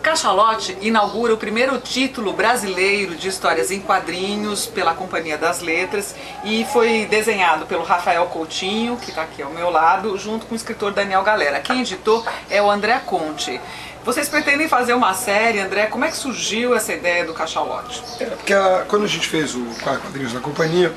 Cachalote inaugura o primeiro título brasileiro de histórias em quadrinhos pela Companhia das Letras e foi desenhado pelo Rafael Coutinho, que está aqui ao meu lado, junto com o escritor Daniel Galera. Quem editou é o André Conte. Vocês pretendem fazer uma série, André? Como é que surgiu essa ideia do Cachalote? Porque quando a gente fez o Quadrinhos da Companhia,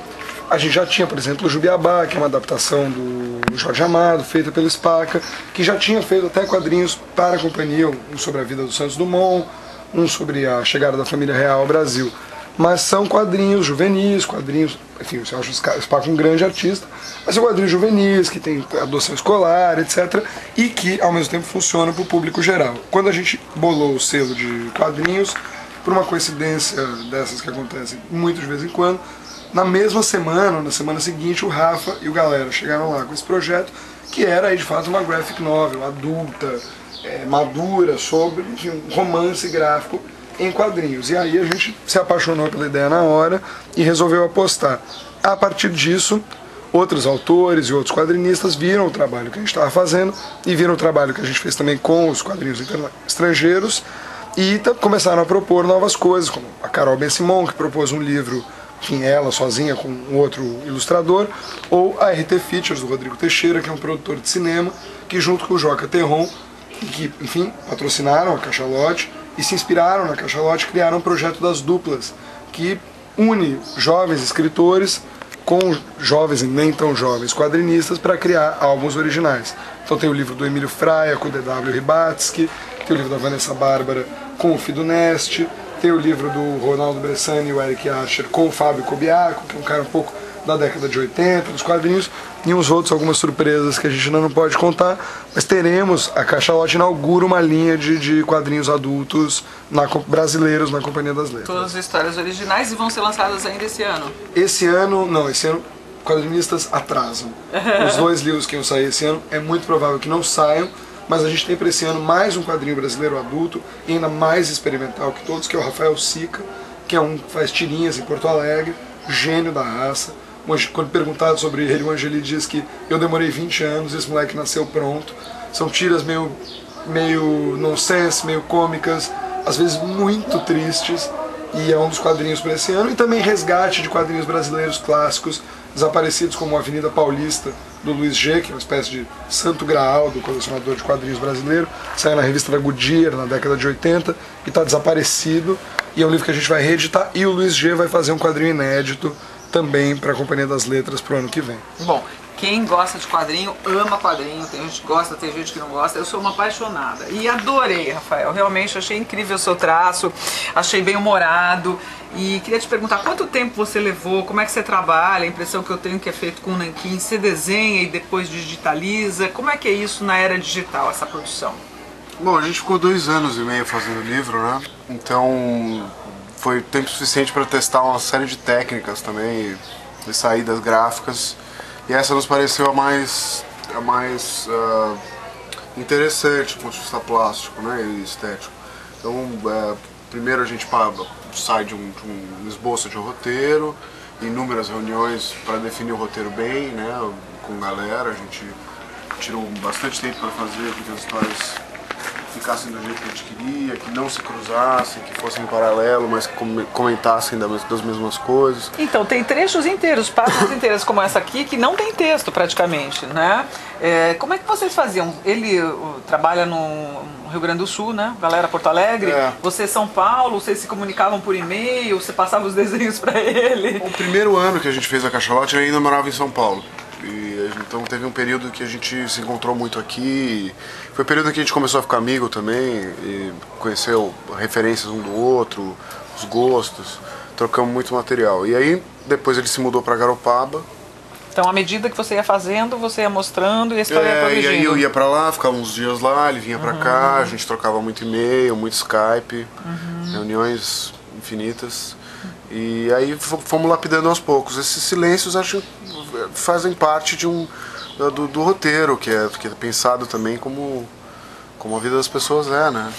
a gente já tinha, por exemplo, o Jubiabá, que é uma adaptação do Jorge Amado, feita pelo Spaca, que já tinha feito até quadrinhos para a companhia, um sobre a vida do Santos Dumont, um sobre a chegada da família real ao Brasil. Mas são quadrinhos juvenis, quadrinhos, enfim, você acha o Spaca um grande artista, mas são quadrinhos juvenis, que tem adoção escolar, etc., e que, ao mesmo tempo, funcionam para o público geral. Quando a gente bolou o selo de quadrinhos, por uma coincidência dessas que acontecem muito de vez em quando, na mesma semana, ou na semana seguinte, o Rafa e o Galera chegaram lá com esse projeto, que era aí de fato uma graphic novel adulta, madura, sobre, enfim, um romance gráfico em quadrinhos. E aí a gente se apaixonou pela ideia na hora e resolveu apostar. A partir disso, outros autores e outros quadrinistas viram o trabalho que a gente estava fazendo e viram o trabalho que a gente fez também com os quadrinhos estrangeiros e começaram a propor novas coisas, como a Carol Ben-Simon, que propôs um livro, enfim, ela sozinha com um outro ilustrador, ou a RT Features, do Rodrigo Teixeira, que é um produtor de cinema, que junto com o Joca Terron, que, enfim, patrocinaram a Cachalote e se inspiraram na Cachalote, criaram um projeto das duplas, que une jovens escritores com jovens e nem tão jovens quadrinistas para criar álbuns originais. Então tem o livro do Emílio Fraia com o D.W. Ribatsky, tem o livro da Vanessa Bárbara com o Fido Neste, tem o livro do Ronaldo Bressani e o Eric Archer com o Fábio Cobiaco, que é um cara um pouco da década de 80, dos quadrinhos, e uns outros, algumas surpresas que a gente ainda não pode contar, mas teremos, a Cachalote inaugura uma linha de quadrinhos adultos brasileiros na Companhia das Letras. Todas as histórias originais e vão ser lançadas ainda esse ano? Esse ano quadrinistas atrasam. Os dois livros que iam sair esse ano é muito provável que não saiam, mas a gente tem para esse ano mais um quadrinho brasileiro adulto e ainda mais experimental que todos, que é o Rafael Sica, que é um que faz tirinhas em Porto Alegre, gênio da raça. Quando perguntado sobre ele, o Angeli diz que eu demorei 20 anos e esse moleque nasceu pronto. São tiras meio nonsense, meio cômicas, às vezes muito tristes, e é um dos quadrinhos para esse ano. E também resgate de quadrinhos brasileiros clássicos, desaparecidos, como a Avenida Paulista, do Luiz G., que é uma espécie de santo graal do colecionador de quadrinhos brasileiro, saiu na revista da Goodyear na década de 80 e está desaparecido, e é um livro que a gente vai reeditar, e o Luiz G. vai fazer um quadrinho inédito também para a Companhia das Letras para o ano que vem. Bom, quem gosta de quadrinho, ama quadrinho, tem gente que gosta, tem gente que não gosta, eu sou uma apaixonada. E adorei, Rafael, realmente achei incrível o seu traço, achei bem humorado. E queria te perguntar, quanto tempo você levou, como é que você trabalha? A impressão que eu tenho que é feito com nanquim, você desenha e depois digitaliza. Como é que é isso na era digital, essa produção? Bom, a gente ficou 2 anos e meio fazendo o livro, né? Então foi tempo suficiente para testar uma série de técnicas também, de saídas gráficas. E essa nos pareceu a mais interessante do ponto de vista plástico, né, e estético. Então, primeiro a gente sai de um esboço de um roteiro, inúmeras reuniões para definir o roteiro bem, né, com galera. A gente tirou bastante tempo para fazer com que as histórias ficassem do jeito que a gente queria, que não se cruzassem, que fossem em paralelo, mas que comentassem das mesmas coisas. Então, tem trechos inteiros, páginas inteiras como essa aqui, que não tem texto praticamente, né? Como é que vocês faziam? Ele trabalha no Rio Grande do Sul, né? Galera, Porto Alegre. Você, São Paulo, vocês se comunicavam por e-mail, você passava os desenhos para ele? O primeiro ano que a gente fez a Cachalote, eu ainda morava em São Paulo. Então teve um período que a gente se encontrou muito aqui, foi um período que a gente começou a ficar amigo também, e conheceu referências um do outro, os gostos, trocamos muito material. E aí depois ele se mudou para Garopaba. Então à medida que você ia fazendo, você ia mostrando e a história ia corrigindo. E aí eu ia para lá, ficava uns dias lá, ele vinha para cá, a gente trocava muito e-mail, muito Skype, reuniões infinitas. E aí fomos lapidando aos poucos. Esses silêncios acho fazem parte do roteiro, que é pensado também como a vida das pessoas né?